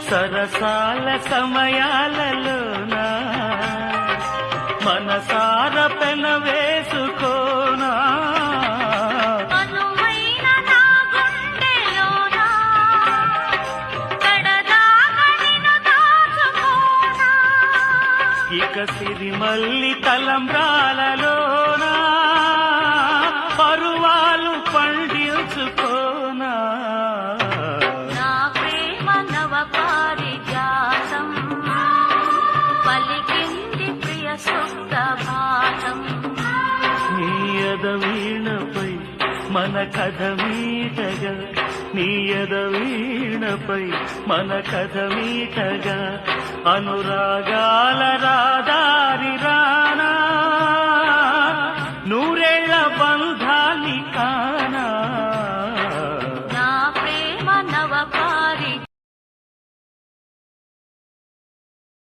సరసాల సమయాలలోనా మనసార పెన వేసుకోనా అనువైన నా గుండెలోనా కడదాకా నిన్ను దాచుకోనా ఇక సిరిమల్లి తలంబ్రాలలోనా పరువాలు పండించుకోనా నా ప్రేమ నవ పారిజాతం పలికింది ప్రియ సుప్రభాతం నీయద వీణపై మన కథ మీటగా నీయద వీణపై మన కథ మీటగా అనురాగాల రాదారి రా